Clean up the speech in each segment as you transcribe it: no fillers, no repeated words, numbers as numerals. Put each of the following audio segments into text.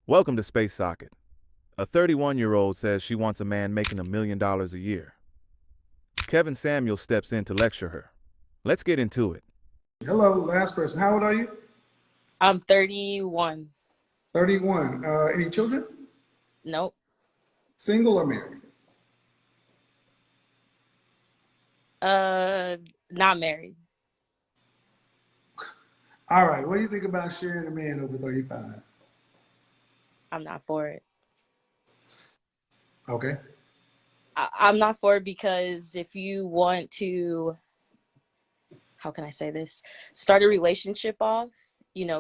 Welcome to Space Socket. A 31-year-old says she wants a man making $1 million a year. Kevin Samuel steps in to lecture her. Let's get into it. Hello, last person. How old are you? I'm 31. 31. Any children? Nope. Single or married? Uh, Not married. All right. What do you think about sharing a man over 35? I'm not for it. Okay. I'm not for it because if you want to, how can I say this? Start a relationship off,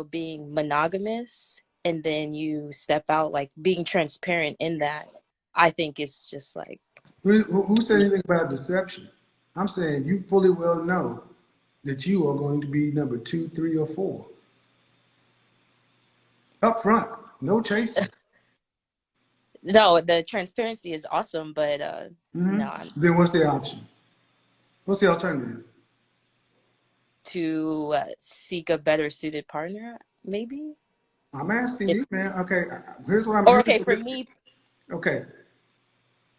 being monogamous, and then you step out, like being transparent in that, I think it's just like, Who said anything about deception? I'm saying you fully well know that you are going to be number two, three, or four. Up front. No chasing. no, the transparency is awesome, but no, Then what's the option? What's the alternative? to seek a better suited partner, maybe. I'm asking If, you, man. Okay. Here's what I'm. or okay, for me, Okay.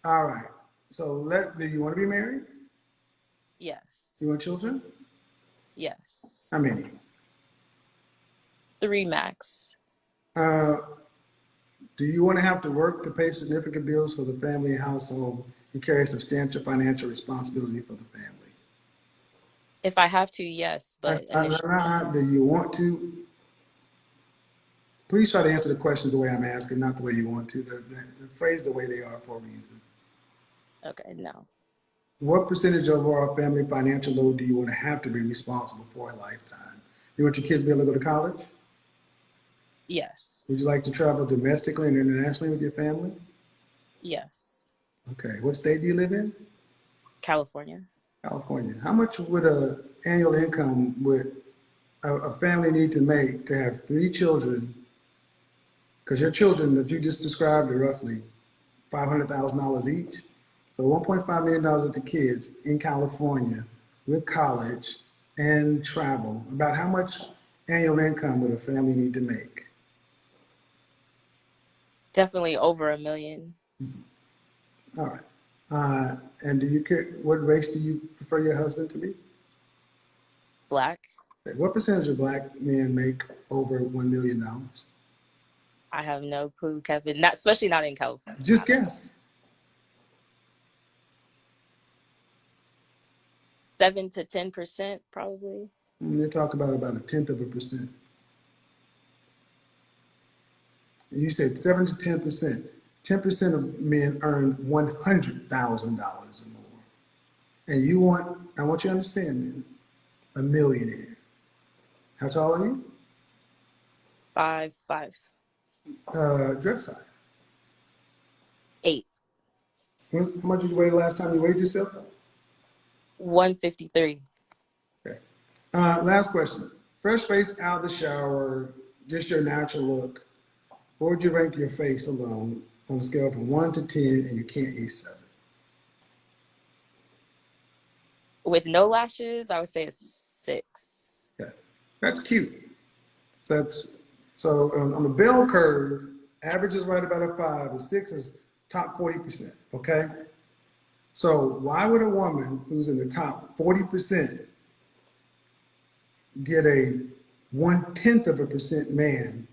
All right. So do you want to be married? yes. You want children? Yes. How many? 3 max. Uh, do you want to have to work to pay significant bills for the family and household and carry substantial financial responsibility for the family? If I have to, yes, but initially, Do you want to? Please try to answer the questions the way I'm asking, not the way you want to. They're phrased the way they are for a reason. okay, no. What percentage of our family financial load do you want to have to be responsible for a lifetime? You want your kids to be able to go to college? Yes. Would you like to travel domestically and internationally with your family? Yes. Okay. What state do you live in? California. California. How much would a annual income would a family need to make to have 3 children? Because your children that you just described are roughly $500,000 each. So $1.5 million with the kids in California with college and travel. About how much annual income would a family need to make? Definitely over 1 million. All right. And do you care, what race do you prefer your husband to be? Black. Okay. What percentage of black men make over $1 million? I have no clue, Kevin. Not especially not in California. Just guess. 7 to 10%, probably. They talk about a tenth of a percent. And you said 7 to 10%. 10% of men earn $100,000 or more. And I want you to understand, man, a millionaire. How tall are you? 5'5". Dress size. 8. How much did you weigh the last time you weighed yourself? 153. Okay. Last question. Fresh face out of the shower, just your natural look. What would you rank your face alone on a scale from 1 to 10 and you can't eat 7? With no lashes, I would say a 6. Okay. That's cute. So on a bell curve, average is right about a 5, a 6 is top 40%, okay? So why would a woman who's in the top 40% get a 1/10 of a percent man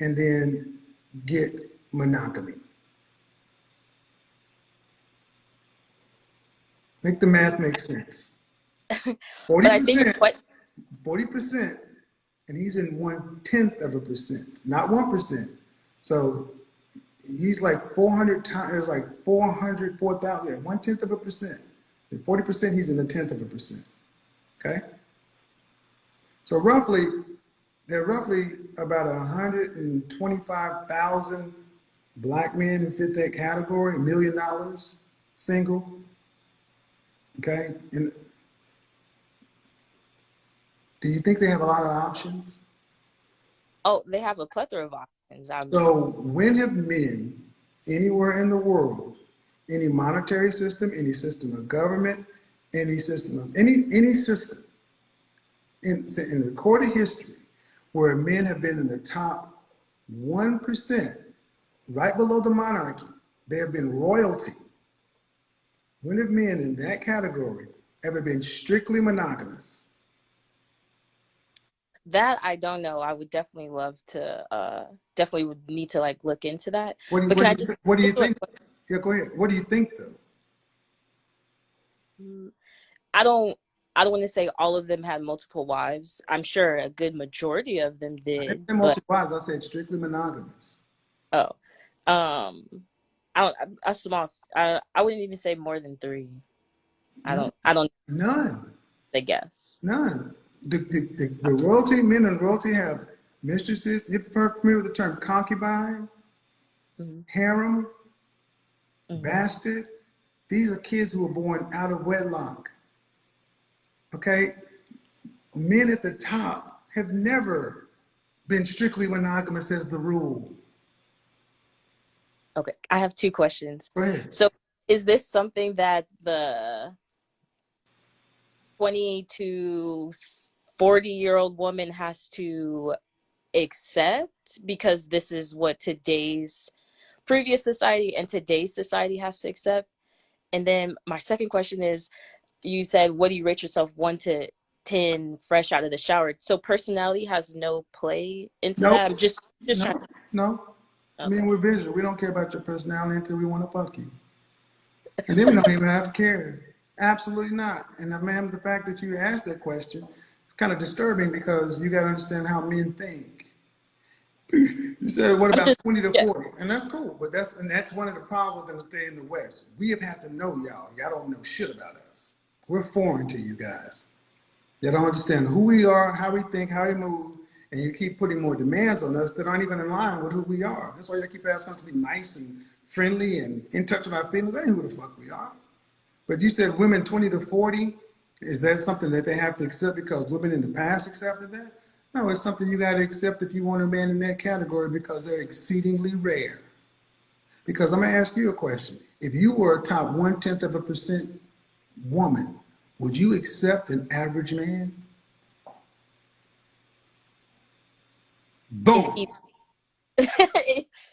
and then get monogamy? Make the math make sense. But I think 40%, what 40%, and he's in 1/10 of a percent, not 1%. So he's like 400 times, it's like 400, 4,000, yeah, 1/10 of a percent. And 40%, he's in a tenth of a percent. Okay? So there are roughly about 125,000 black men who fit that category, $1 million, single. Okay? And do you think they have a lot of options? they have a plethora of options. So when have men anywhere in the world, any monetary system, any system of government, any system of any system in recorded history where men have been in the top 1% right below the monarchy, they have been royalty. When have men in that category ever been strictly monogamous? That I don't know. I would definitely love to definitely would need to like look into that. What do you, But what can do I you, just what do you ask you a think? Yeah, go ahead. What do you think though? question? I don't want to say all of them had multiple wives. I'm sure a good majority of them I didn't did, say but multiple wives. I said strictly monogamous. oh. Um I don't a small I wouldn't even say more than three. No, I don't none, say guess. none. The royalty, men in royalty have mistresses. You're familiar with the term concubine, Hmm. harem, Hmm. bastard. These are kids who were born out of wedlock. Okay? Men at the top have never been strictly monogamous as the rule. Okay, I have two questions. Go ahead. So is this something that the 20 to 40-year-old woman has to accept because this is what today's previous society and today's society has to accept? And then my second question is, you said, what do you rate yourself 1 to 10 fresh out of the shower? So personality has no play into Nope. that. I'm just trying. No, no. Men, Okay. we're visual. We don't care about your personality until we want to fuck you. And then we don't even have to care. Absolutely not. And ma'am, the fact that you asked that question is kind of disturbing because you got to understand how men think. You said, what I'm about just 20 to yeah. 40? And that's cool, but that's one of the problems with them in the West. We have had to know y'all. Y'all don't know shit about us. We're foreign to you guys. They don't understand who we are, how we think, how we move, and you keep putting more demands on us that aren't even in line with who we are. That's why you keep asking us to be nice and friendly and in touch with our feelings. That ain't who the fuck we are. But you said women 20 to 40. Is that something that they have to accept because women in the past accepted that? No, it's something you got to accept if you want a man in that category because they're exceedingly rare. Because I'm going to ask you a question. If you were a top 1/10% woman, would you accept an average man? If Boom. he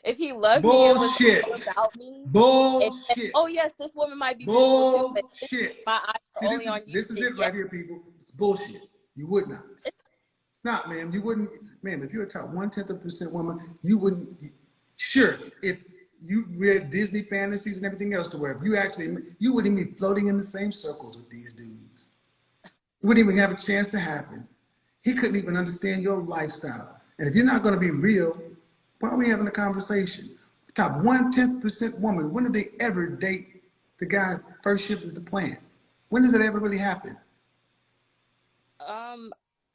if he loved me and was all Bullshit. about me, and said, Bullshit. oh yes, this woman might be visual too, but this, Bullshit. my eyes See, are only on you, this is then it yeah. right here, people. It's bullshit. You would not. It's not, ma'am. You wouldn't, ma'am. If you're a top 1/10% woman, you wouldn't. Sure, if you read Disney fantasies and everything else, to where if you actually, you wouldn't even be floating in the same circles with these dudes. It wouldn't even have a chance to happen. He couldn't even understand your lifestyle. And if you're not going to be real, why are we having a conversation? Top 1/10% woman. When did they ever date the guy first shift at the plant? When does it ever really happen? Um,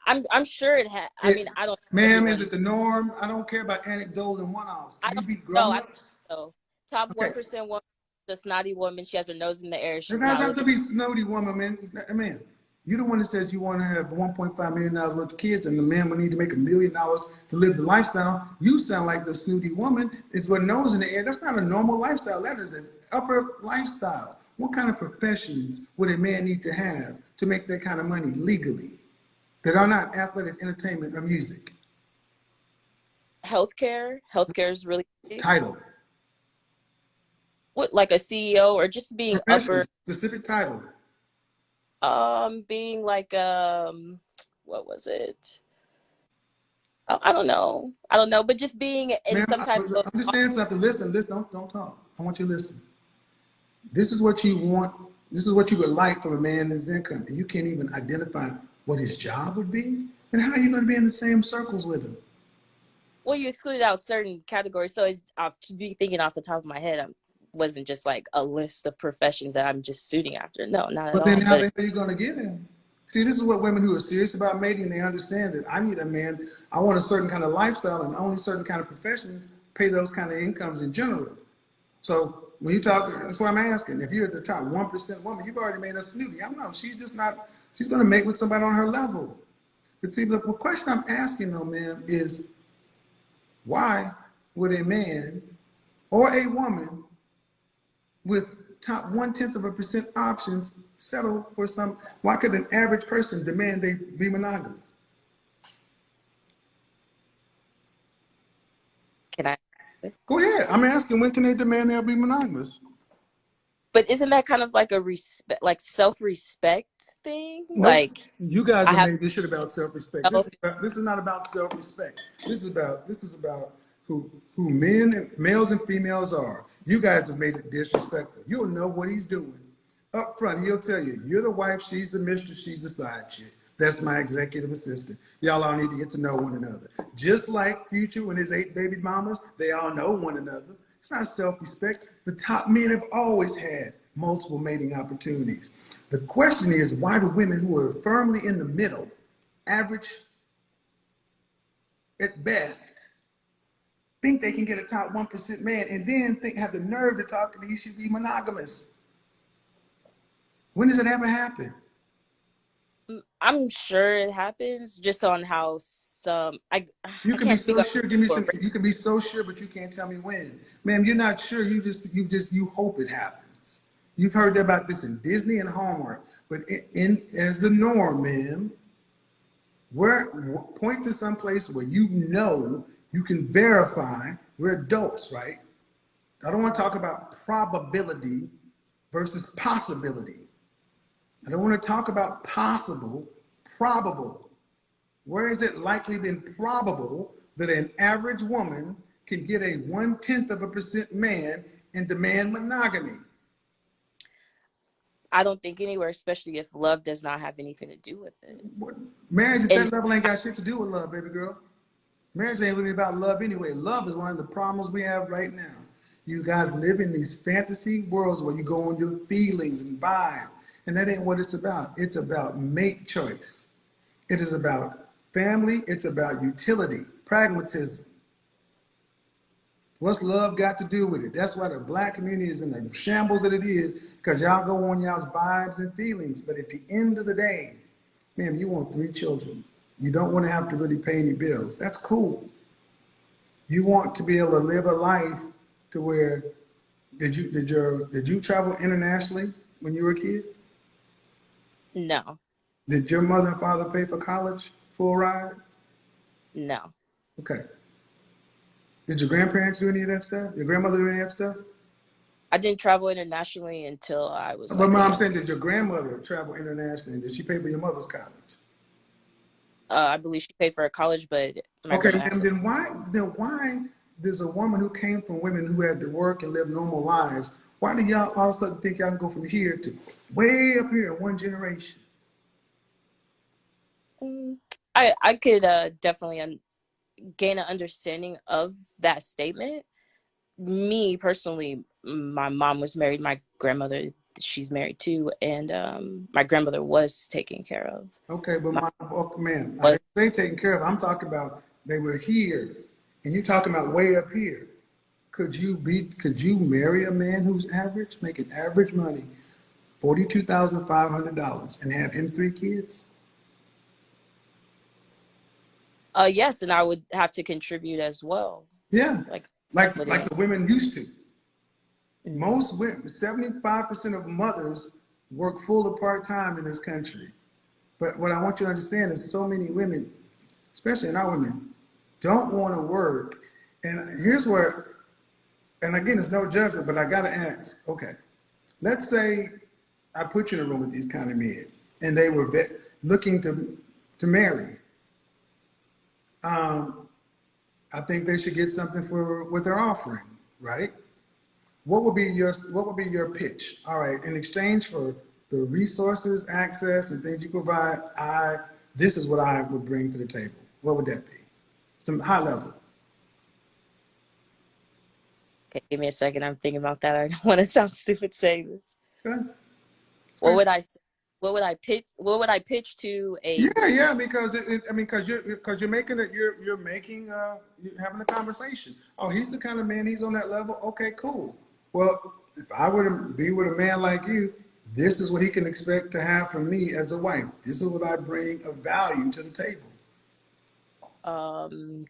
I'm sure it had. I mean, It, I don't know ma'am, is everyone. it the norm? I don't care about anecdotal and one-offs. I Can don't we be know. I grown-ups? don't know. Top Okay. 1% woman, the snotty woman. She has her nose in the air. It She's doesn't not have to looking. be snooty woman, man. Man, you the one that said you want to have $1.5 million worth of kids, and the man will need to make $1 million to live the lifestyle. You sound like the snooty woman. It's with nose in the air. That's not a normal lifestyle. That is an upper lifestyle. What kind of professions would a man need to have to make that kind of money legally that are not athletics, entertainment, or music? Healthcare is really big. Title, What, like a CEO or just being profession, upper, specific title. being like what was it? I don't know. I don't know, but just being in Ma'am, some type of understand something. Listen, don't talk. I want you to listen. This is what you want. This is what you would like from a man in his income. And you can't even identify what his job would be. Then how are you going to be in the same circles with him? well, you excluded out certain categories, so it's I'll be thinking off the top of my head. I wasn't just like a list of professions that I'm just suiting after. No, not at But then all. how But the hell are you going to get him? See, this is what women who are serious about mating, they understand that I need a man. I want a certain kind of lifestyle and only certain kind of professions pay those kind of incomes in general. So when you talk, that's what I'm asking. If you're the top 1% woman, you've already made her snooty. I don't know. She's just not, she's going to mate with somebody on her level. But see, the question I'm asking though, man, is why would a man or a woman with top 1/10% options settle for some? Why could an average person demand they be monogamous? can I? Go ahead. I'm asking, when can they demand they'll be monogamous? But isn't that kind of like a respect, like self-respect thing? Nope. Like You guys I have have made this shit about self-respect. self. This is not about self-respect. This is about who men and males and females are. You guys have made it disrespectful. You'll know what he's doing. Up front, he'll tell you, you're the wife, she's the mistress, she's the side chick. That's my executive assistant. Y'all all need to get to know one another. Just like Future and his 8 baby mamas, they all know one another. It's not self-respect. The top men have always had multiple mating opportunities. The question is, why do women who are firmly in the middle, average at best, think they can get a top 1% man and then have the nerve to talk that he should be monogamous? When does it ever happen? I'm sure it happens just on how some You I can be can't speak so on sure. Give me for some. You can be so sure, but you can't tell me when. Ma'am, you're not sure. You hope it happens. You've heard about this in Disney and Hallmark, but in as the norm, ma'am. Where point to some place where you know you can verify. We're adults, right? I don't want to talk about probability versus possibility. I don't want to talk about possible, probable. Where is it likely been probable that an average woman can get a 0.1% man and demand monogamy? I don't think anywhere, especially if love does not have anything to do with it. What, marriage at And that level ain't got shit to do with love, baby girl. Marriage ain't really about love anyway. Love is one of the problems we have right now. You guys live in these fantasy worlds where you go on your feelings and vibe, and that ain't what it's about. It's about mate choice. It is about family. It's about utility, pragmatism. What's love got to do with it? That's why the black community is in the shambles that it is, because y'all go on y'all's vibes and feelings. But at the end of the day, man, you want 3 children. You don't want to have to really pay any bills. That's cool. You want to be able to live a life to where did you travel internationally when you were a kid? no, Did your mother and father pay for college full ride? no. Okay. Did your grandparents do any of that stuff? Your grandmother do any of that stuff? I didn't travel internationally until I was But like mom, a I'm young. saying, did your grandmother travel internationally? Did she pay for your mother's college? I believe she paid for her college, but my Okay, grandma ma'am, has. then why there's a woman who came from women who had to work and live normal lives? Why do y'all all of a sudden think y'all can go from here to way up here in one generation? Mm, I could definitely gain an understanding of that statement. Me personally, my mom was married. My grandmother, she's married too, and my grandmother was taken care of. Okay, but My ma'am, I was didn't say taken care of. I'm talking about they were here, and you're talking about way up here. Could you marry a man who's average, making average money, $42,500, and have him 3 kids? yes, and I would have to contribute as well. Yeah, Like like put in like it. the women used to. Mm. Most women, 75% of mothers work full or part time in this country. But what I want you to understand is so many women, especially in our women, don't want to work. And here's where, and again, it's no judgment, but I got to ask, okay, let's say I put you in a room with these kind of men and they were looking to marry. Um, I think they should get something for what they're offering, right? What would be your pitch? All right, in exchange for the resources, access, and things you provide, this is what I would bring to the table. What would that be? Some high level. Okay, give me a second. I'm thinking about that. I don't want to sound stupid saying this. Okay. It's What fair. would I say? What would I pitch? What would I pitch to a Yeah, yeah, because I mean, because you're making it, you're having a conversation. Oh, he's the kind of man. He's on that level. Okay, cool. Well, if I were to be with a man like you, this is what he can expect to have from me as a wife. This is what I bring of value to the table.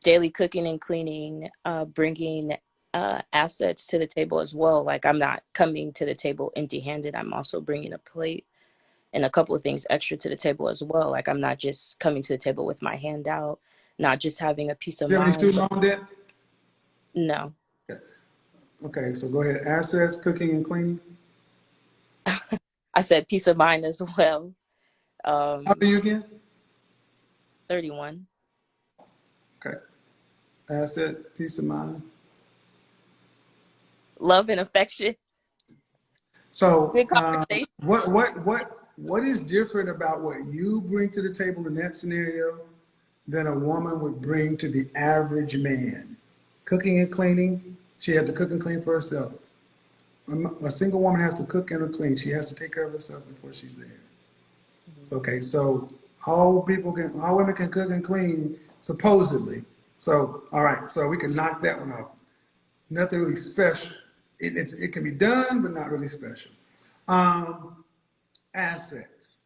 daily cooking and cleaning, bringing assets to the table as well. Like I'm not coming to the table empty-handed. I'm also bringing a plate and a couple of things extra to the table as well. Like I'm not just coming to the table with my hand out, not just having a peace of Do you have any mind, but student loan debt? no. Okay, so go ahead. Assets, cooking and cleaning. I said peace of mind as well. How old are you again? 31. Okay. Asset, peace of mind. Love and affection. So, Good conversation. what is different about what you bring to the table in that scenario than a woman would bring to the average man? Cooking and cleaning, she had to cook and clean for herself. A single woman has to cook and clean. She has to take care of herself before she's there. It's okay. So how women can cook and clean supposedly. So all right. So we can knock that one off. Nothing really special. It can be done, but not really special. Um, Assets.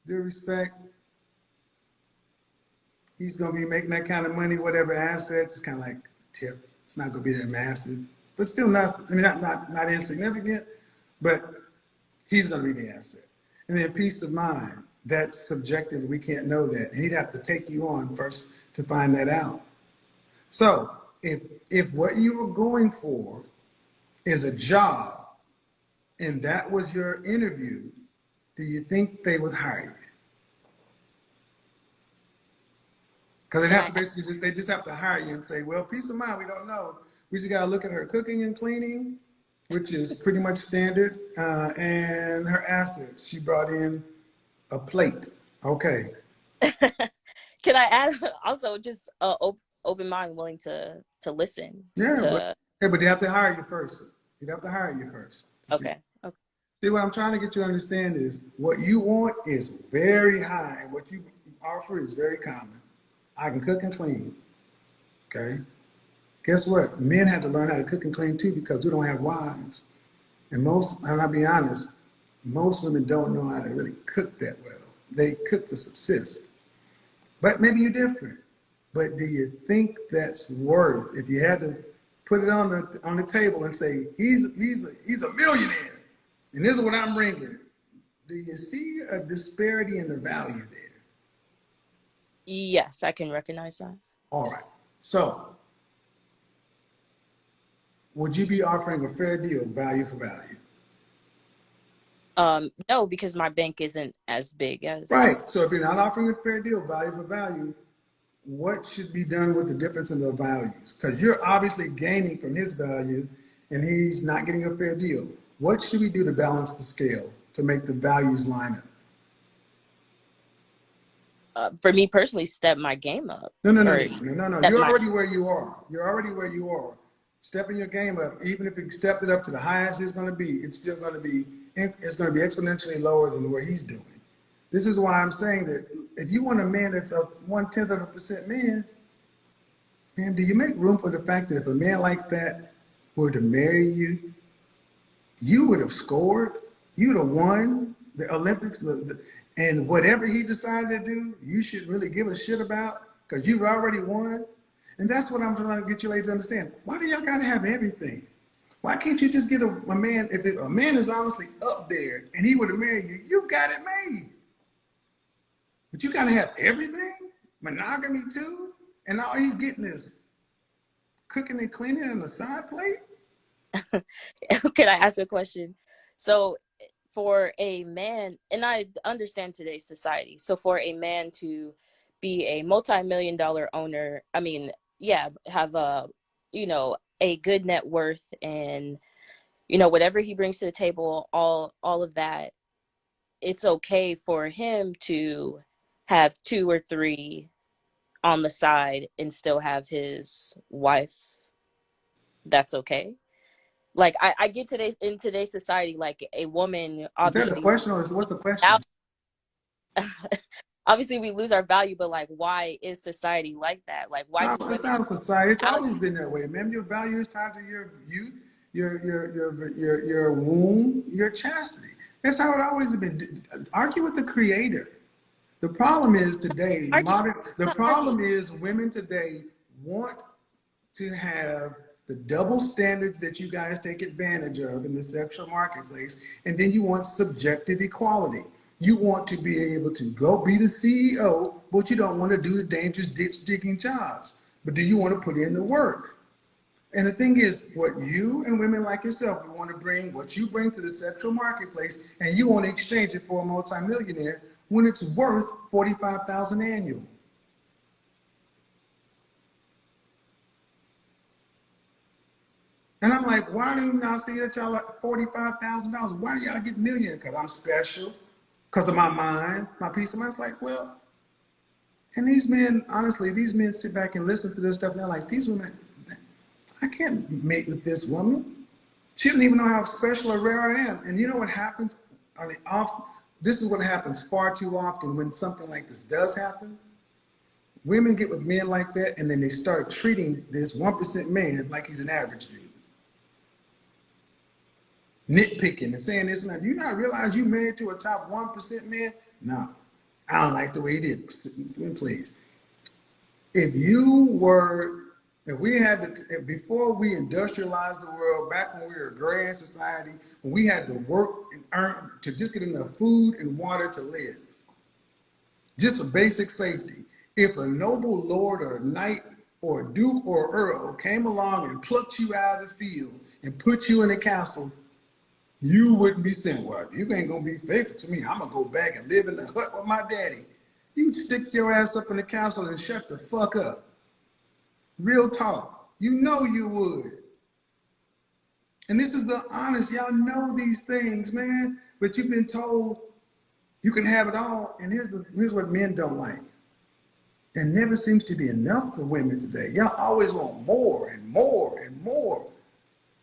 Due respect. He's gonna be making that kind of money. Whatever assets, it's kind of like tip. It's not gonna be that massive, but still not. I mean, not insignificant, but he's going to be the asset. And then peace of mind, that's subjective. We can't know that. And he'd have to take you on first to find that out. So if what you were going for is a job and that was your interview, do you think they would hire you? Because they have to basically they just have to hire you and say, well, peace of mind, we don't know. We just got to look at her cooking and cleaning, which is pretty much standard, and her assets. She brought in a plate. Okay. Can I add also just open mind, willing to listen Yeah, to. but they have to hire you first. You'd have to hire you first. Okay. Okay. See, what I'm trying to get you to understand is what you want is very high, and what you offer is very common. I can cook and clean. Okay. Guess what? Men have to learn how to cook and clean too because we don't have wives. And I'll be honest, most women don't know how to really cook that well. They cook to subsist. But maybe you're different. But do you think that's worth, if you had to put it on the table and say, he's a millionaire, and this is what I'm bringing, do you see a disparity in the value there? Yes, I can recognize that. All right. So would you be offering a fair deal, value for value? No, because my bank isn't as big as. Right. So if you're not offering a fair deal, value for value, what should be done with the difference in the values? Because you're obviously gaining from his value and he's not getting a fair deal. What should we do to balance the scale to make the values line up? For me personally, step my game up. No. Or You're already where you are. You're already where you are. Stepping your game up, even if you stepped it up to the highest it's going to be, it's still going to be, it's going to be exponentially lower than where he's doing. This is why I'm saying that if you want a man that's a 0.1% man, do you make room for the fact that if a man like that were to marry you, you would have scored, you'd have won the Olympics, and whatever he decided to do, you should really give a shit about because you've already won. And that's what I'm trying to get you ladies to understand. Why do y'all gotta have everything? Why can't you just get a man, if a man is honestly up there and he were to marry you, you got it made. But you gotta have everything? Monogamy too? And all he's getting is cooking and cleaning on the side plate? Can I ask a question? So for a man, and I understand today's society, so for a man to be a multi-million-dollar owner, I mean, yeah, have a, a good net worth and, whatever he brings to the table, all of that, it's okay for him to have 2 or 3 on the side and still have his wife. That's okay. Like I get in today's society, like a woman, obviously. Is that a question or what's the question? Obviously we lose our value, but like, why is society like that? Like, why do women? It's not society. It's always been that way, man. Your value is tied to your youth, your womb, your chastity. That's how it always has been. Argue with the creator. The problem is today, the problem is women today want to have the double standards that you guys take advantage of in the sexual marketplace, and then you want subjective equality. You want to be able to go be the CEO, but you don't want to do the dangerous ditch digging jobs. But do you want to put in the work? And the thing is, what you and women like yourself, you want to bring what you bring to the sexual marketplace, and you want to exchange it for a multimillionaire when it's worth 45,000 annual. And I'm like, why do you not see that y'all like $45,000? Why do y'all get million? Because I'm special, because of my mind, my peace of mind. It's like, well, and these men, honestly, these men sit back and listen to this stuff, and they're like, these women, I can't mate with this woman. She didn't even know how special or rare I am. And you know what happens? I mean, this is what happens far too often when something like this does happen. Women get with men like that, and then they start treating this 1% man like he's an average dude. Nitpicking and saying this and that. Do you not realize you married to a top 1% man? No, I don't like the way he did. Please. If you were, if we had to, before we industrialized the world, back when we were a grand society, when we had to work and earn to just get enough food and water to live, just for basic safety. If a noble lord or knight or duke or earl came along and plucked you out of the field and put you in a castle, you wouldn't be sent. Well, if you ain't gonna be faithful to me, I'm gonna go back and live in the hut with my daddy. You'd stick your ass up in the castle and shut the fuck up. Real talk. You know you would. And this is the honest, y'all know these things, man. But you've been told you can have it all. And here's what men don't like. There never seems to be enough for women today. Y'all always want more and more and more.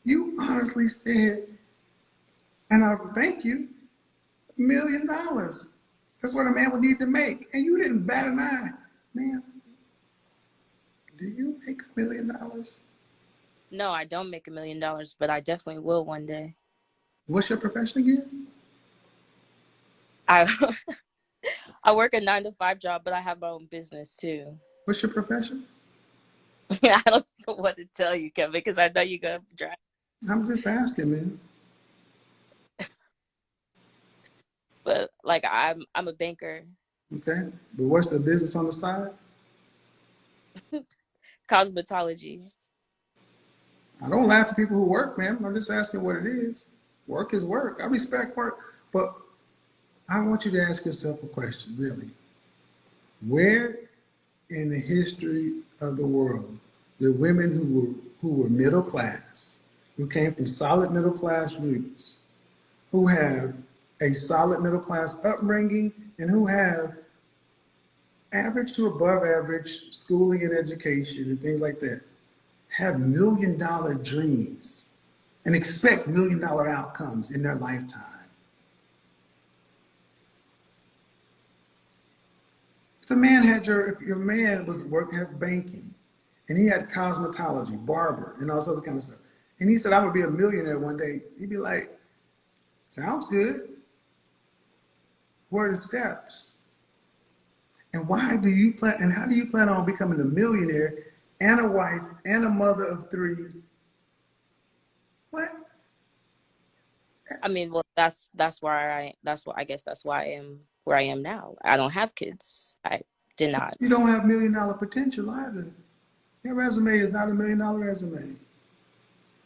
You honestly said, and I thank you, $1 million. That's what a man would need to make. And you didn't bat an eye. Man, do you make $1 million? No, I don't make $1 million, but I definitely will one day. What's your profession again? I I work a 9-to-5 job, but I have my own business too. What's your profession? I don't know what to tell you, Kevin, because I know you're gonna drive. I'm just asking, man. But like I'm a banker. Okay. But what's the business on the side? Cosmetology. I don't laugh at people who work, man. I'm just asking what it is. Work is work. I respect work. But I want you to ask yourself a question, really. Where in the history of the world the women who were middle class, who came from solid middle class roots, who have a solid middle class upbringing, and who have average to above average schooling and education and things like that, have $1 million dreams and expect $1 million outcomes in their lifetime? If your man was working at banking and he had cosmetology, barber, and all this other kind of stuff, and he said, I would be a millionaire one day, he'd be like, sounds good. What are the steps? And why do you plan, and how do you plan on becoming a millionaire and a wife and a mother of 3? What? I mean, well, I guess that's why I am where I am now. I don't have kids. I did not. You don't have $1 million potential either. Your resume is not a $1 million resume.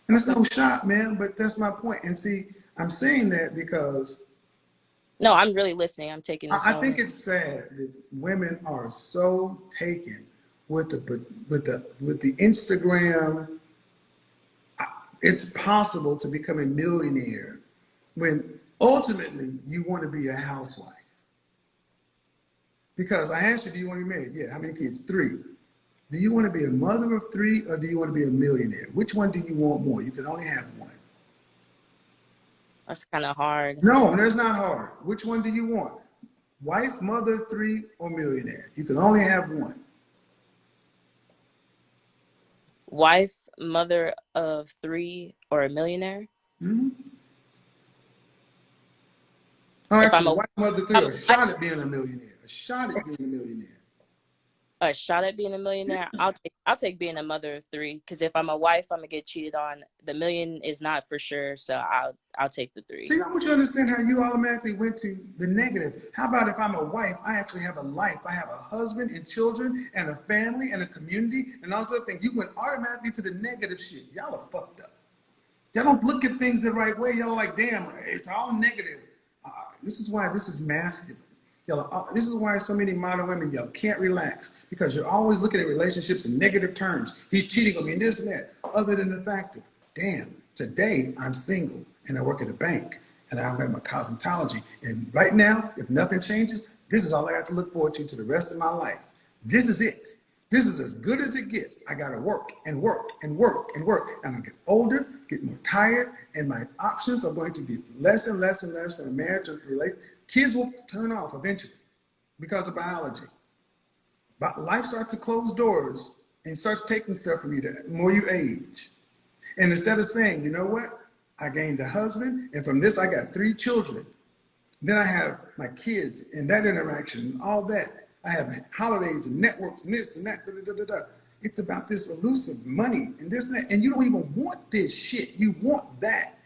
And it's no shot, man, but that's my point. And see, I'm saying that because No, I'm really listening. I'm taking this I on. think it's sad that women are so taken with the Instagram. It's possible to become a millionaire when ultimately you want to be a housewife. Because I asked you, do you want to be married? Yeah. How many kids? 3. Do you want to be a mother of 3 or do you want to be a millionaire? Which one do you want more? You can only have one. That's kind of hard. No, that's not hard. Which one do you want? Wife, mother of 3, or millionaire? You can only have one. Wife, mother of 3, or a millionaire? Mm-hmm. Oh, If I'm actually, a wife, mother of 3, or a shot at being a millionaire. A shot at being a millionaire. a shot at being a millionaire, I'll take being a mother of three. Because if I'm a wife, I'm gonna get cheated on. The million is not for sure, so I'll take the three. See, I want you to understand how you automatically went to the negative. How about if I'm a wife, I actually have a life. I have a husband and children and a family and a community and all those other things. You went automatically to the negative shit. Y'all are fucked up. Y'all don't look at things the right way. Y'all are like, damn, it's all negative. This is why this is masculine. This is why so many modern women, y'all can't relax, because you're always looking at relationships in negative terms. He's cheating on me and this and that. Other than the fact of, damn, today I'm single and I work at a bank and I have my cosmetology. And right now, if nothing changes, this is all I have to look forward to the rest of my life. This is it. This is as good as it gets. I gotta work and work and work and work. And I'm gonna get older, get more tired, and my options are going to get less and less and less for a marriage or relate. Kids will turn off eventually because of biology. But life starts to close doors and starts taking stuff from you the more you age. And instead of saying, you know what? I gained a husband, and from this I got 3 children. Then I have my kids and that interaction, all that. I have holidays and networks and this and that. Da, da, da, da, da. It's about this elusive money and this and that. And you don't even want this shit. You want that.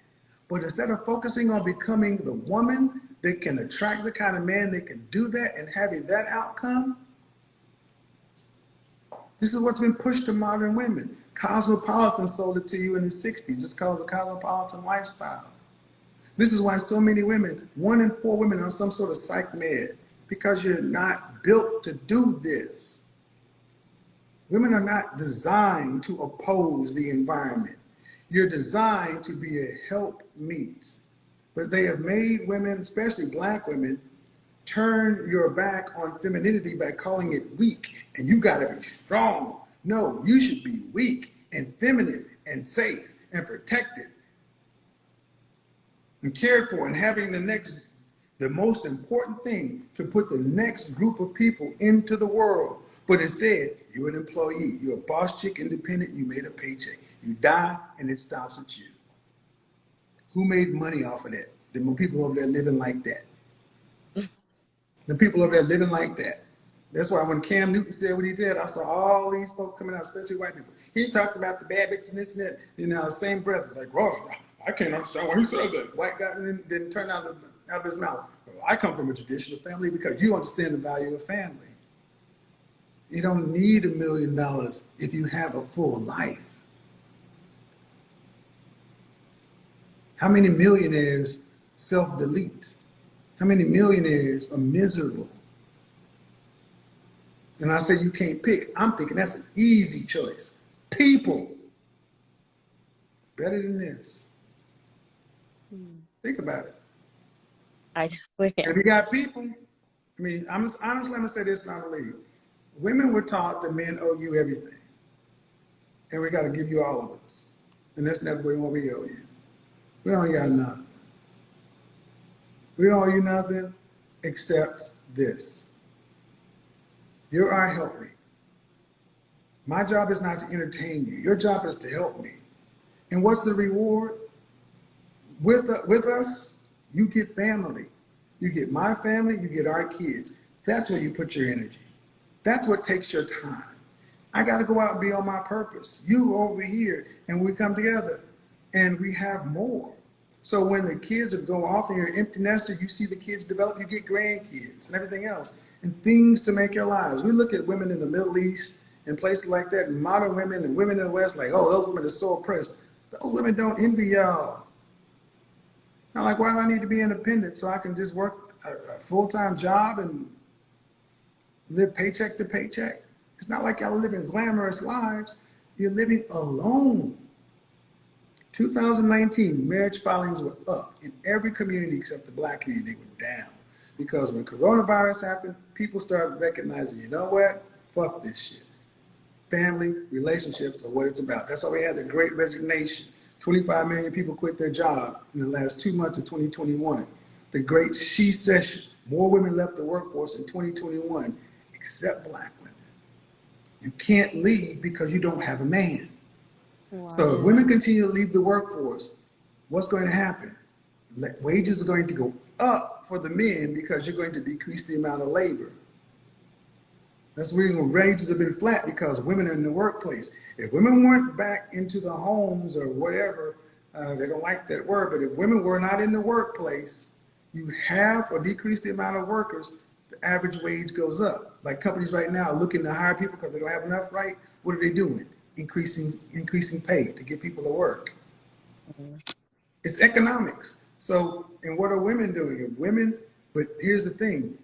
But instead of focusing on becoming the woman that can attract the kind of man that can do that and having that outcome, this is what's been pushed to modern women. Cosmopolitan sold it to you in the 60s. It's called the cosmopolitan lifestyle. This is why so many women, 1 in 4 women, are on some sort of psych med, because you're not built to do this. Women are not designed to oppose the environment. You're designed to be a helpmeet. But they have made women, especially Black women, turn your back on femininity by calling it weak. And you gotta be strong. No, you should be weak and feminine and safe and protected and cared for, and having the most important thing, to put the next group of people into the world. But instead, you're an employee, you're a boss chick, independent, you made a paycheck. You die and it stops at you. Who made money off of that? The people over there living like that. The people over there living like that. That's why when Cam Newton said what he did, I saw all these folks coming out, especially white people. He talked about the bad bitches and this and that, you know, same breath. It's like, whoa, I can't understand why he said that. White guy didn't turn out of his mouth. I come from a traditional family, because you understand the value of family. You don't need $1 million if you have a full life. How many millionaires self-delete? How many millionaires are miserable? And I say you can't pick. I'm thinking that's an easy choice. People. Better than this. Think about it. I definitely If you got people, I mean, honestly, I'm going to say this and I believe. Women were taught that men owe you everything. And we got to give you all of us. And that's never what we owe you. We don't owe you nothing. We don't owe you nothing except this. You're our helpmate. My job is not to entertain you. Your job is to help me. And what's the reward? With us, you get family. You get my family, you get our kids. That's where you put your energy. That's what takes your time. I got to go out and be on my purpose. You over here, and we come together, and we have more. So when the kids go off and you're an empty nester, you see the kids develop, you get grandkids and everything else, and things to make your lives. We look at women in the Middle East and places like that, and modern women and women in the West, like, oh, those women are so oppressed. Those women don't envy y'all. I'm like, why do I need to be independent so I can just work a full-time job and live paycheck to paycheck? It's not like y'all living glamorous lives. You're living alone. 2019, marriage filings were up in every community except the Black community. They were down. Because when coronavirus happened, people started recognizing, you know what? Fuck this shit. Family, relationships are what it's about. That's why we had the Great Resignation. 25 million people quit their job in the last 2 months of 2021. The Great She Session. More women left the workforce in 2021, except Black women. You can't leave because you don't have a man. Wow. So if women continue to leave the workforce, what's going to happen? Wages are going to go up for the men because you're going to decrease the amount of labor. That's the reason wages have been flat, because women are in the workplace. If women weren't back into the homes or whatever, they don't like that word, but if women were not in the workplace, you halve or decrease the amount of workers, the average wage goes up. Like companies right now are looking to hire people because they don't have enough, right? What are they doing? Increasing pay to get people to work. Mhm. It's economics. So, and what are women doing? If women, but here's the thing,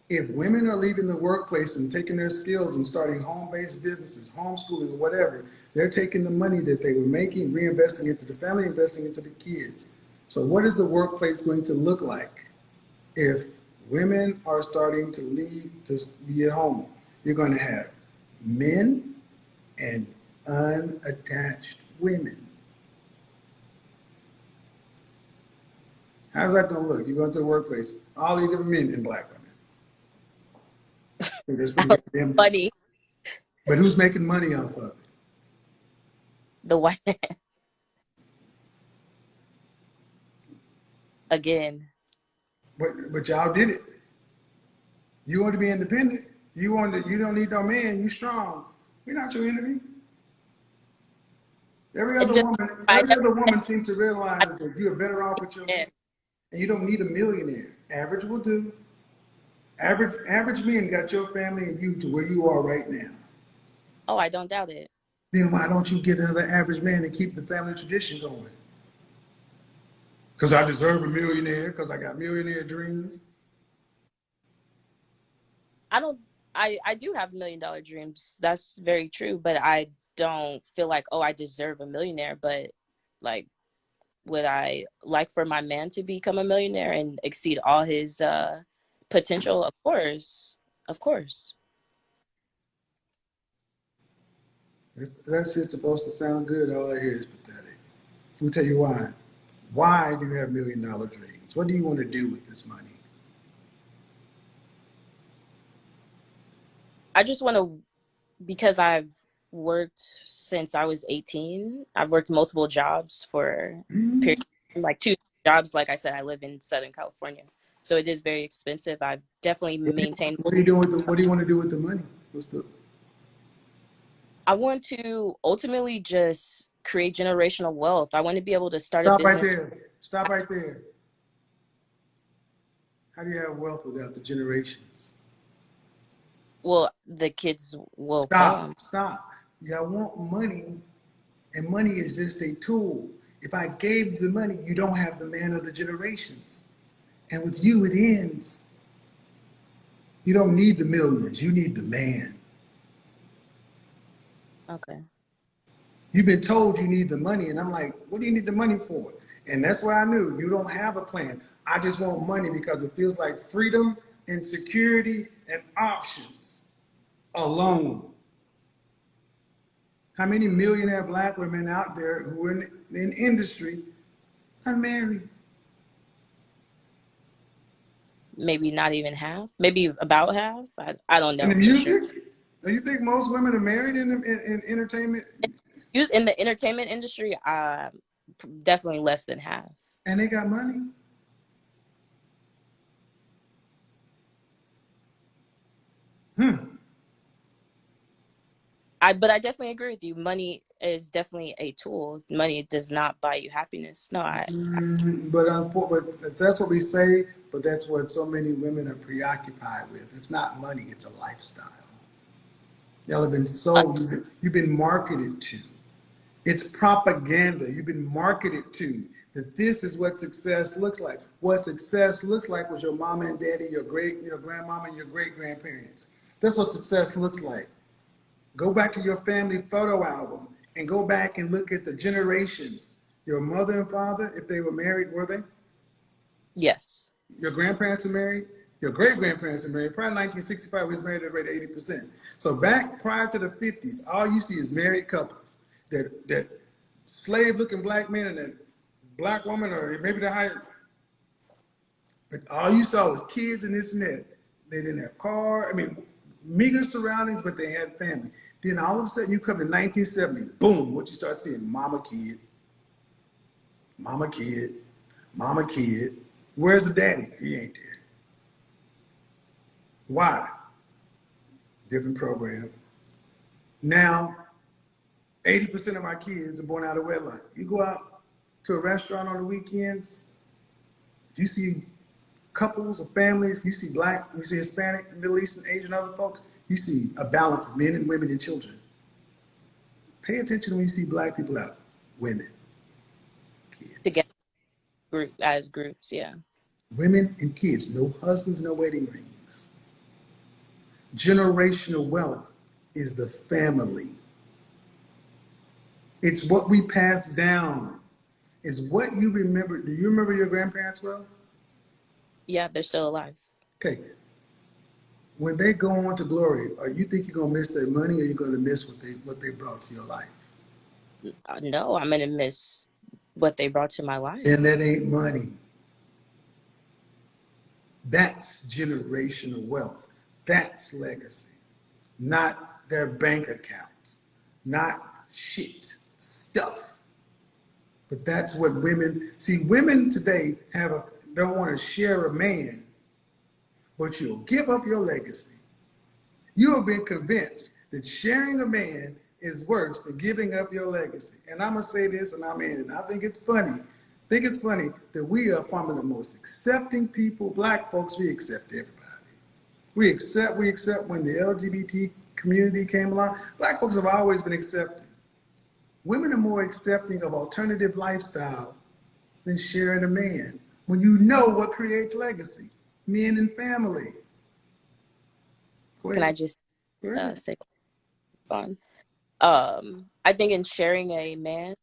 if women are leaving the workplace and taking their skills and starting home-based businesses, homeschooling, or whatever, they're taking the money that they were making, reinvesting into the family, investing into the kids. So what is the workplace going to look like if women are starting to leave to be at home? You're going to have men and unattached women. How's that going to look? You go into the workplace, all these different men and black women. That's pretty goddamn. Funny. But who's making money off of it? The white man again. But y'all did it. You want to be independent. You don't need no man. You strong. We're not your enemy. Every It other just woman, I every never other woman seems to realize that you're better off with your man, understand. and you don't need a millionaire. Average will do. Average men got your family and you to where you are right now. Oh, I don't doubt it. Then why don't you get another average man and keep the family tradition going? Because I deserve a millionaire. Because I got millionaire dreams. I don't I do have $1 million dreams. That's very true, but I don't feel like, oh, I deserve a millionaire, but like, would I like for my man to become a millionaire and exceed all his potential? Of course. Of course. That shit's supposed to sound good. All I hear is pathetic. Let me tell you why. Why do you have $1 million dreams? What do you want to do with this money? I just want to, because I've worked since I was 18. I've worked multiple jobs for Hmm? period, like 2 jobs. Like I said, I live in Southern California, so it is very expensive. I've definitely maintained. What are you doing with the, what do you want to do with the money? What's the I want to ultimately just create generational wealth. I want to be able to start a Stop right business. there. Stop right there. How do you have wealth without the generations? Well, the kids will come. Stop. Y'all want money, and money is just a tool. If I gave the money, you don't have the man of the generations. And with you, it ends. You don't need the millions. You need the man. Okay. You've been told you need the money, and I'm like, what do you need the money for? And that's where I knew you don't have a plan. I just want money because it feels like freedom and security and options alone. How many millionaire black women out there who are in industry unmarried? Maybe not even half. Maybe about half. I don't In the know for sure. music? Do you think most women are married in entertainment? Use in the entertainment industry, definitely less than half. And they got money? Hmm. But I definitely agree with you. Money is definitely a tool. Money does not buy you happiness. No, But that's what we say, but that's what so many women are preoccupied with. It's not money, it's a lifestyle. Y'all have been uh, sold, you've been marketed to. It's propaganda. You've been marketed to that this is what success looks like. What success looks like was your mama and daddy, your grandmama and your great grandparents. That's what success looks like. Go back to your family photo album and go back and look at the generations. Your mother and father, if they were married, were they? yes. Your grandparents are married. Your great grandparents are married. Probably 1965 was married at a rate of 80%. So back prior to the 50s, all you see is married couples. That slave looking black man and that black woman, or maybe the higher, but all you saw was kids and this and that. They didn't have car. I mean, meager surroundings, but they had family. Then all of a sudden you come to 1970, boom, what you start seeing, mama kid, mama kid, mama kid. Where's the daddy? He ain't there. Why? different program. Now, 80% of our kids are born out of wedlock. You go out to a restaurant on the weekends, you see couples of families, you see black, you see Hispanic, Middle Eastern, Asian, other folks, you see a balance of men and women and children. Pay attention when you see black people out. Women, Together kids. as groups, yeah. Women and kids, no husbands, no wedding rings. Generational wealth is the family. It's what we pass down. It's what you remember. Do you remember your grandparents well? Yeah, they're still alive. Okay. When they go on to glory, are you think you're gonna miss their money, or you're gonna miss what they brought to your life? No, I'm gonna miss what they brought to my life. And that ain't money. That's generational wealth. That's legacy. Not their bank account, not shit, stuff. But that's what women see. Women today don't want to share a man, but you'll give up your legacy. You have been convinced that sharing a man is worse than giving up your legacy. And I'm gonna say this, and I'm in. I think it's funny. I think it's funny that we are one of the most accepting people. Black folks, we accept everybody. We accept when the LGBT community came along. Black folks have always been accepting. Women are more accepting of alternative lifestyle than sharing a man. When you know what creates legacy, men and family. Go Can I ahead. just Go ahead. say fun? I think in sharing a man,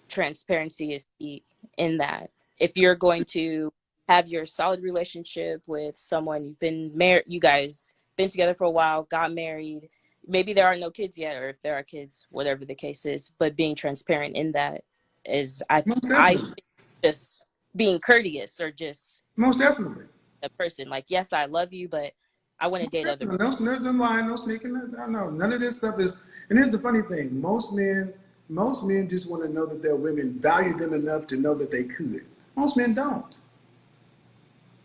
transparency is key in that. If you're going to have your solid relationship with someone, you've been married, you guys been together for a while, got married, maybe there are no kids yet, or if there are kids, whatever the case is, but being transparent in that is, Most I definitely. think, just being courteous, or just Most definitely. a person like, yes, I love you, but I want to date other No, men. no lying, no sneaking. No, none of this stuff is. And here's the funny thing: most men just want to know that their women value them enough to know that they could. Most men don't.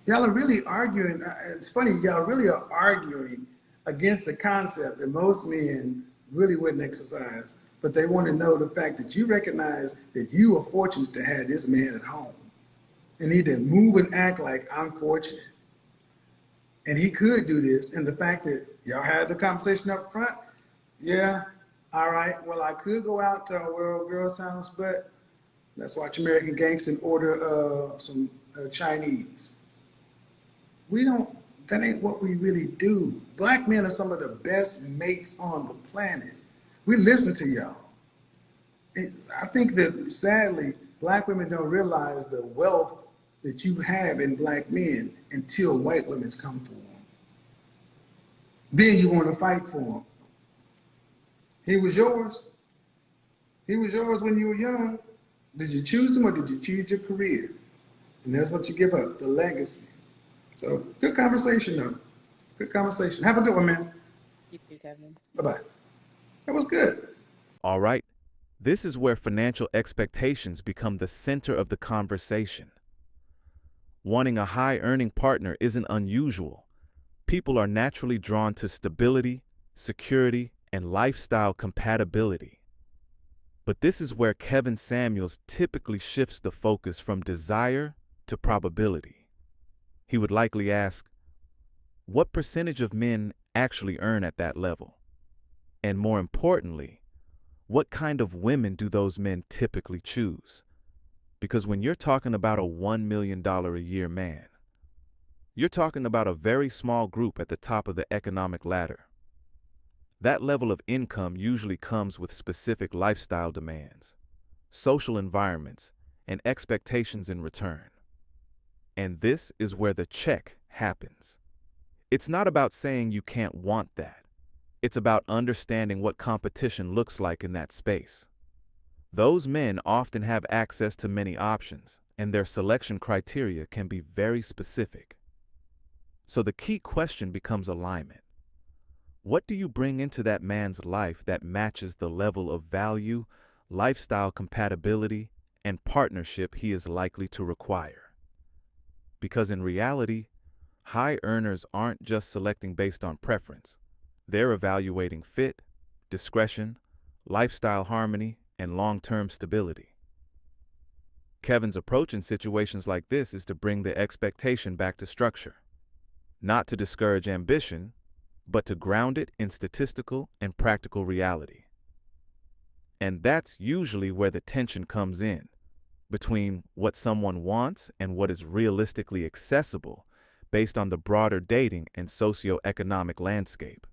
Y'all are really arguing. It's funny. Y'all really are arguing against the concept that most men really wouldn't exercise, but they want to know the fact that you recognize that you are fortunate to have this man at home, and need to move and act like I'm fortunate. And he could do this. And the fact that y'all had the conversation up front, yeah, all right, well, I could go out to a World Girls House, but let's watch American Gangster and order some Chinese. We don't, that ain't what we really do. Black men are some of the best mates on the planet. We listen to y'all. I think that sadly, black women don't realize the wealth that you have in black men until white women's come for them. Then you want to fight for him. He was yours. He was yours when you were young. Did you choose him, or did you choose your career? And that's what you give up, the legacy. So good conversation though. Good conversation. Have a good one, man. You too, Kevin. Bye-bye. That was good. All right. This is where financial expectations become the center of the conversation. Wanting a high-earning partner isn't unusual. People are naturally drawn to stability, security, and lifestyle compatibility. But this is where Kevin Samuels typically shifts the focus from desire to probability. He would likely ask, what percentage of men actually earn at that level? And more importantly, what kind of women do those men typically choose? Because when you're talking about a $1 million a year man, you're talking about a very small group at the top of the economic ladder. That level of income usually comes with specific lifestyle demands, social environments, and expectations in return. And this is where the check happens. It's not about saying you can't want that. It's about understanding what competition looks like in that space. Those men often have access to many options, and their selection criteria can be very specific. So the key question becomes alignment. What do you bring into that man's life that matches the level of value, lifestyle compatibility, and partnership he is likely to require? Because in reality, high earners aren't just selecting based on preference. They're evaluating fit, discretion, lifestyle harmony, and long-term stability. Kevin's approach in situations like this is to bring the expectation back to structure, not to discourage ambition, but to ground it in statistical and practical reality. And that's usually where the tension comes in, between what someone wants and what is realistically accessible based on the broader dating and socioeconomic landscape.